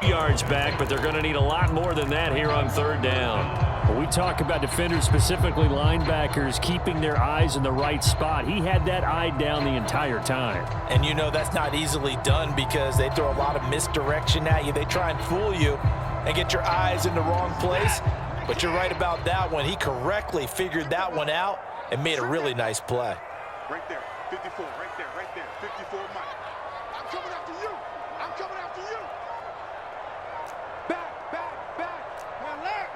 yards back, but they're going to need a lot more than that here on third down. Well, we talk about defenders, specifically linebackers, keeping their eyes in the right spot. He had that eye down the entire time. And you know that's not easily done because they throw a lot of misdirection at you. They try and fool you and get your eyes in the wrong place. But you're right about that one. He correctly figured that one out and made a really nice play. Right there, 54, right there, 54, Mike. I'm coming after you. I'm coming after you. Back. My leg.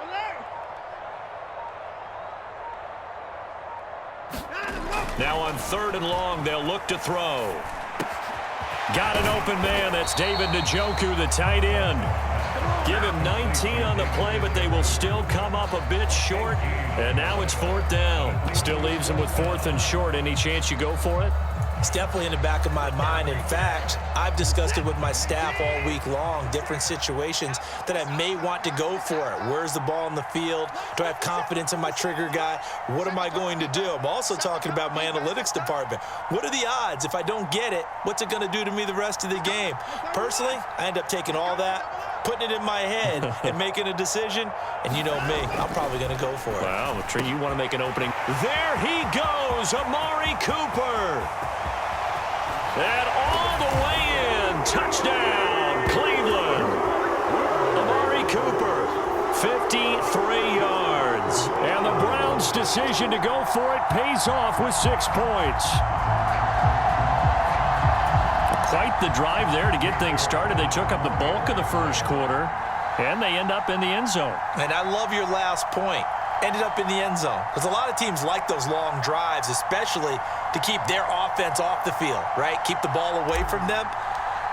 Now on third and long, they'll look to throw. Got an open man. That's David Njoku, the tight end. Give him 19 on the play, but they will still come up a bit short. And now it's fourth down. Still leaves them with fourth and short. Any chance you go for it? It's definitely in the back of my mind. In fact, I've discussed it with my staff all week long, different situations that I may want to go for it. Where's the ball in the field? Do I have confidence in my trigger guy? What am I going to do? I'm also talking about my analytics department. What are the odds? If I don't get it, what's it going to do to me the rest of the game? Personally, I end up taking all that, putting it in my head, and making a decision. And you know me, I'm probably going to go for it. Well, Trey, you want to make an opening. There he goes, Amari Cooper. And all the way in, touchdown, Cleveland. Amari Cooper, 53 yards. And the Browns' decision to go for it pays off with 6 points. Quite the drive there to get things started. They took up the bulk of the first quarter, and they end up in the end zone. And I love your last point. Ended up in the end zone. Because a lot of teams like those long drives, especially to keep their offense off the field, right? Keep the ball away from them.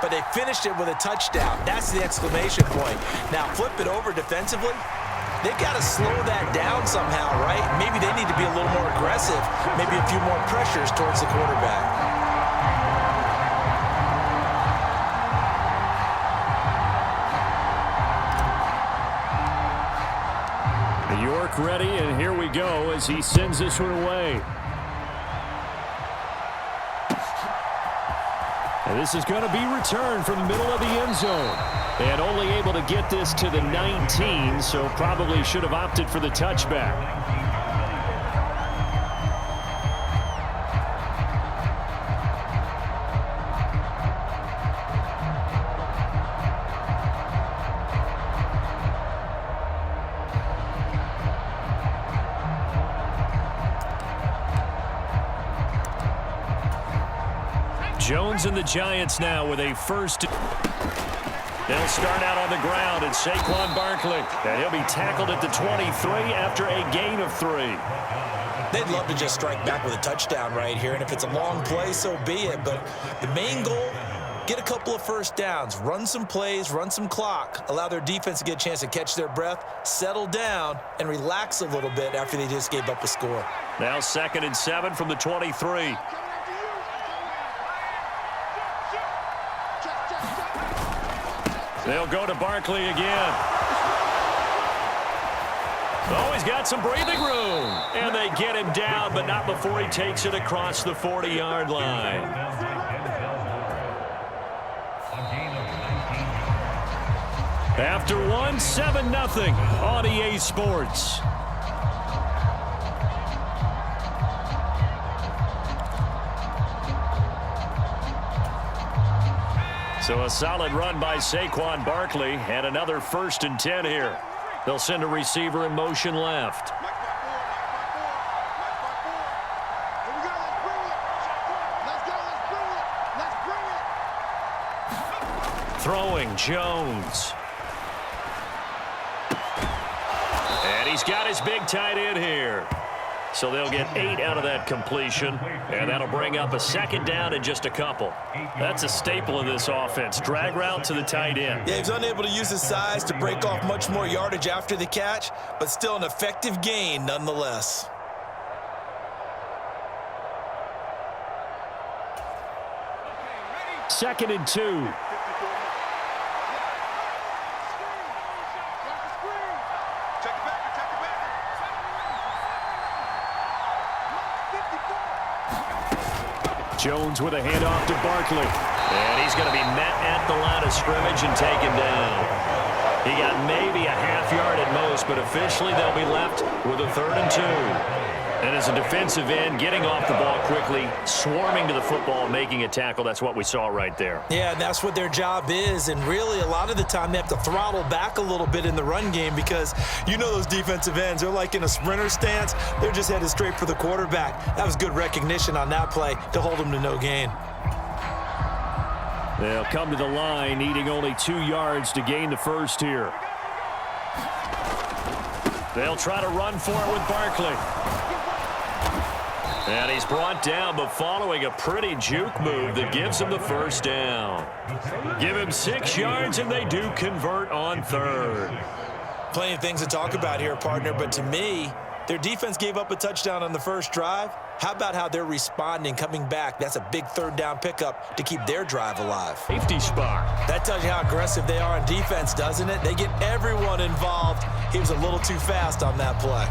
But they finished it with a touchdown. That's the exclamation point. Now, flip it over defensively. They've got to slow that down somehow, right? Maybe they need to be a little more aggressive. Maybe a few more pressures towards the quarterback. York ready, and here we go as he sends this one away. And this is going to be returned from the middle of the end zone. And only able to get this to the 19, so probably should have opted for the touchback. Jones and the Giants now with a first. They'll start out on the ground, and Saquon Barkley. And he'll be tackled at the 23 after a gain of 3. They'd love to just strike back with a touchdown right here, and if it's a long play, so be it. But the main goal, get a couple of first downs, run some plays, run some clock, allow their defense to get a chance to catch their breath, settle down, and relax a little bit after they just gave up a score. Now 2nd and 7 from the 23. They'll go to Barkley again. Oh, he's got some breathing room. And they get him down, but not before he takes it across the 40-yard line. After one, 7-0 on EA Sports. So a solid run by Saquon Barkley, and another 1st and 10 here. They'll send a receiver in motion left. Throwing Jones. And he's got his big tight end here. So they'll get 8 out of that completion, and that'll bring up a 2nd down and just a couple. That's a staple of this offense. Drag route to the tight end. Yeah, he's unable to use his size to break off much more yardage after the catch, but still an effective gain nonetheless. Second and 2. Jones with a handoff to Barkley. And he's going to be met at the line of scrimmage and taken down. He got maybe a half yard at most, but officially they'll be left with a 3rd and 2. And as a defensive end, getting off the ball quickly, swarming to the football, making a tackle, that's what we saw right there. Yeah, and that's what their job is. And really, a lot of the time, they have to throttle back a little bit in the run game because you know those defensive ends, they're like in a sprinter stance. They're just headed straight for the quarterback. That was good recognition on that play to hold them to no gain. They'll come to the line, needing only 2 yards to gain the first here. They'll try to run for it with Barkley. And he's brought down, but following a pretty juke move that gives him the first down. Give him 6 yards, and they do convert on 3rd. Plenty of things to talk about here, partner, but to me, their defense gave up a touchdown on the first drive. How about how they're responding, coming back? That's a big 3rd down pickup to keep their drive alive. Safety spot. That tells you how aggressive they are on defense, doesn't it? They get everyone involved. He was a little too fast on that play.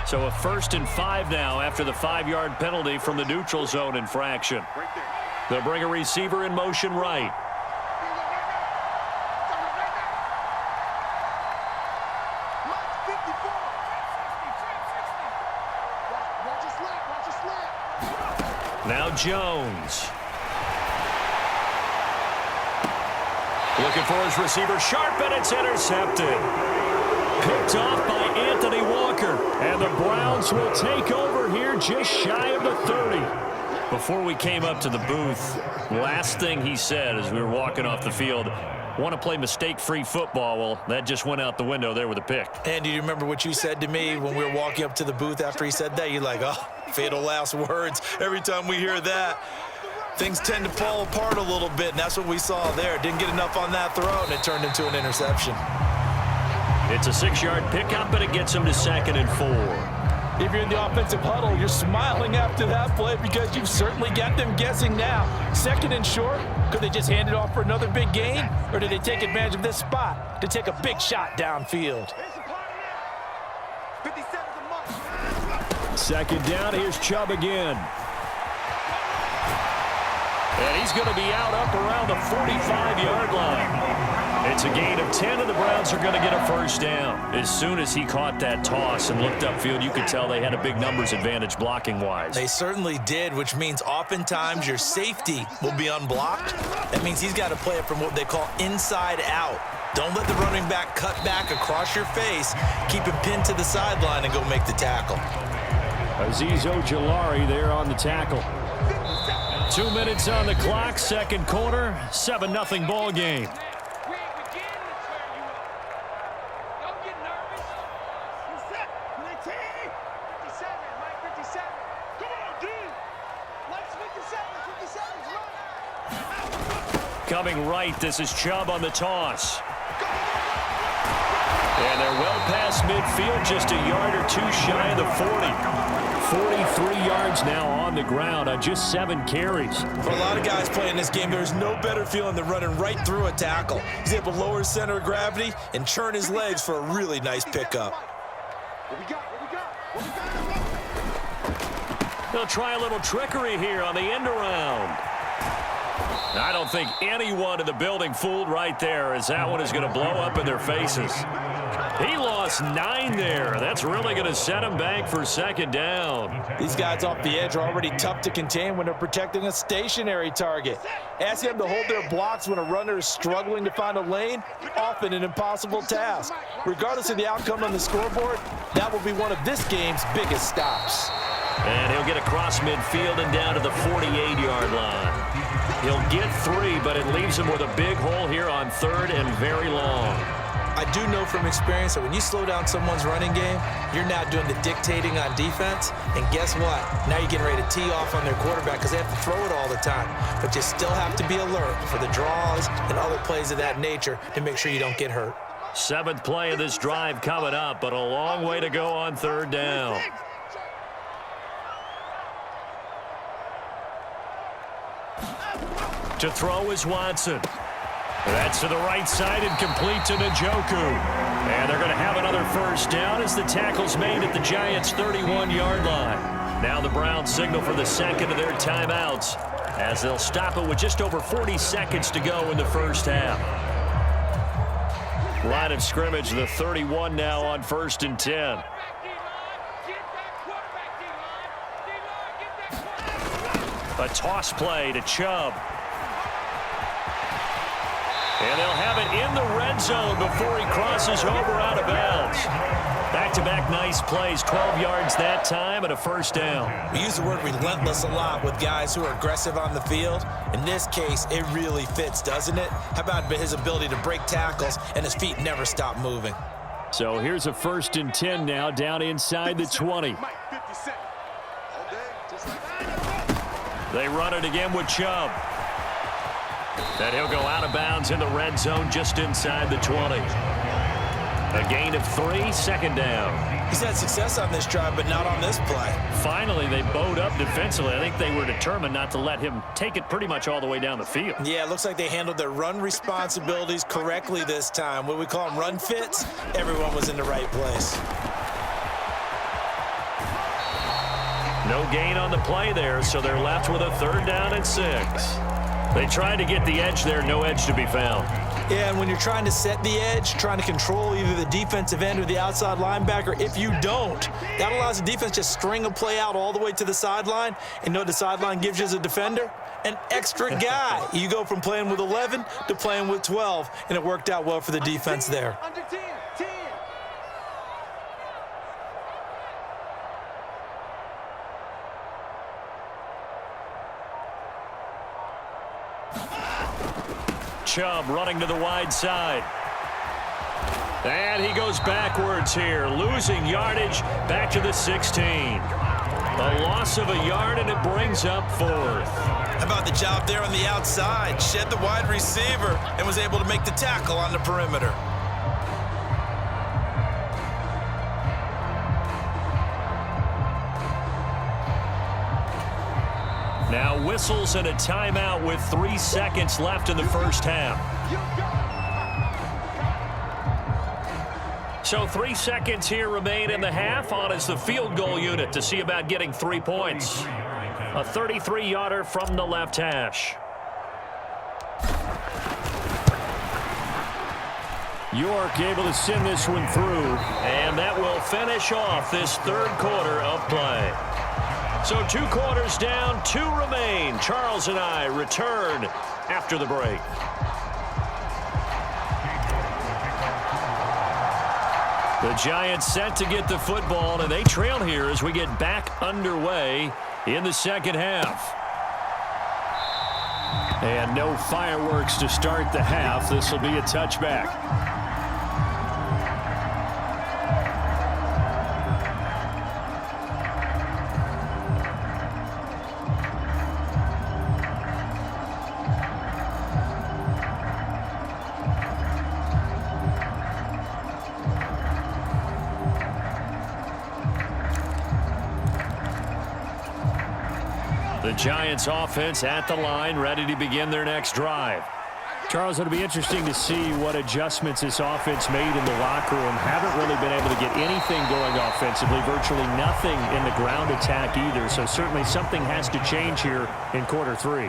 So a 1st and 5 now after the 5-yard penalty from the neutral zone infraction. They'll bring a receiver in motion right. Now Jones. Looking for his receiver, sharp, and it's intercepted. Picked off by Anthony Walker. And the Browns will take over here just shy of the 30. Before we came up to the booth, last thing he said as we were walking off the field, want to play mistake-free football. Well, that just went out the window there with a pick. And do you remember what you said to me when we were walking up to the booth after he said that? You're like, oh, fatal last words. Every time we hear that, things tend to fall apart a little bit, and that's what we saw there. Didn't get enough on that throw, and it turned into an interception. It's a 6-yard pickup, but it gets him to 2nd and 4. If you're in the offensive huddle, you're smiling after that play because you've certainly got them guessing now. 2nd and short, could they just hand it off for another big gain? Or did they take advantage of this spot to take a big shot downfield? 2nd down, here's Chubb again. And he's going to be out up around the 45-yard line. It's a gain of 10, and the Browns are going to get a first down. As soon as he caught that toss and looked upfield, you could tell they had a big numbers advantage blocking-wise. They certainly did, which means oftentimes your safety will be unblocked. That means he's got to play it from what they call inside out. Don't let the running back cut back across your face. Keep him pinned to the sideline and go make the tackle. Azeez Ojulari there on the tackle. 2 minutes on the clock, 2nd quarter, 7-0 ball game. Coming right, this is Chubb on the toss. And they're well past midfield, just a yard or 2 shy of the 40. 43 yards now on the ground on just 7 carries. For a lot of guys playing this game, there's no better feeling than running right through a tackle. He's able to lower his center of gravity and churn his legs for a really nice pickup. They'll try a little trickery here on the end around. I don't think anyone in the building fooled right there, as that one is going to blow up in their faces. He lost 9 there. That's really going to set him back for 2nd down. These guys off the edge are already tough to contain when they're protecting a stationary target. Asking them to hold their blocks when a runner is struggling to find a lane, often an impossible task. Regardless of the outcome on the scoreboard, that will be one of this game's biggest stops. And he'll get across midfield and down to the 48-yard line. He'll get 3, but it leaves him with a big hole here on 3rd and very long. I do know from experience that when you slow down someone's running game, you're now doing the dictating on defense. And guess what? Now you're getting ready to tee off on their quarterback because they have to throw it all the time. But you still have to be alert for the draws and other plays of that nature to make sure you don't get hurt. 7th play of this drive coming up, but a long way to go on 3rd down. To throw is Watson. That's to the right side and complete to Njoku. And they're going to have another first down as the tackle's made at the Giants' 31-yard line. Now the Browns signal for the second of their timeouts as they'll stop it with just over 40 seconds to go in the first half. Line of scrimmage, the 31 now on 1st and 10. A toss play to Chubb. And they'll have it in the red zone before he crosses over out of bounds. Back-to-back nice plays, 12 yards that time and a first down. We use the word relentless a lot with guys who are aggressive on the field. In this case, it really fits, doesn't it? How about his ability to break tackles and his feet never stop moving? So here's a 1st and 10 now down inside the 20. They run it again with Chubb. Then he'll go out of bounds in the red zone just inside the 20. A gain of 3, second down. He's had success on this drive, but not on this play. Finally, they bowed up defensively. I think they were determined not to let him take it pretty much all the way down the field. Yeah, it looks like they handled their run responsibilities correctly this time. What we call them run fits, everyone was in the right place. No gain on the play there, so they're left with a 3rd down and 6. They tried to get the edge there, no edge to be found. Yeah, and when you're trying to set the edge, trying to control either the defensive end or the outside linebacker, if you don't, that allows the defense to string a play out all the way to the sideline. And you know what the sideline gives you as a defender? An extra guy. You go from playing with 11 to playing with 12, and it worked out well for the defense there. Under 10. Chubb running to the wide side. And he goes backwards here, losing yardage back to the 16. A loss of a yard, and it brings up 4th. How about the job there on the outside? Shed the wide receiver and was able to make the tackle on the perimeter. Now whistles and a timeout with 3 seconds left in the first half. So 3 seconds here remain in the half. On is the field goal unit to see about getting 3 points. A 33-yarder from the left hash. York able to send this one through. And that will finish off this 3rd quarter of play. So 2 quarters down, 2 remain. Charles and I return after the break. The Giants set to get the football, and they trail here as we get back underway in the second half. And no fireworks to start the half. This will be a touchback. The Giants offense at the line, ready to begin their next drive. Charles, it'll be interesting to see what adjustments this offense made in the locker room. Haven't really been able to get anything going offensively, virtually nothing in the ground attack either. So certainly something has to change here in quarter 3.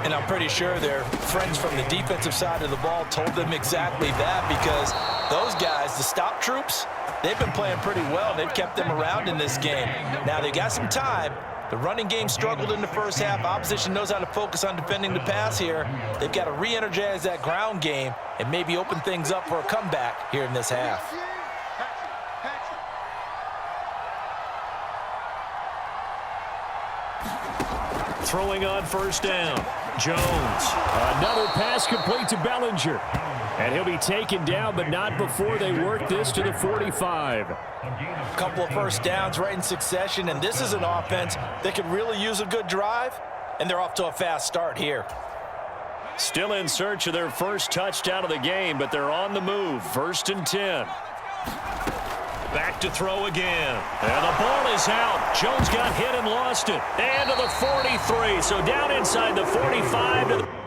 And I'm pretty sure their friends from the defensive side of the ball told them exactly that, because those guys, the stop troops, they've been playing pretty well. They've kept them around in this game. Now they got some time. The running game struggled in the first half. Opposition knows how to focus on defending the pass here. They've got to re-energize that ground game and maybe open things up for a comeback here in this half. Throwing on first down. Jones. Another pass complete to Bellinger. And he'll be taken down, but not before they work this to the 45. A couple of first downs right in succession, and this is an offense that could really use a good drive, and they're off to a fast start here. Still in search of their first touchdown of the game, but they're on the move. 1st and 10. Back to throw again. And the ball is out. Jones got hit and lost it. And to the 43. So down inside the 45 to the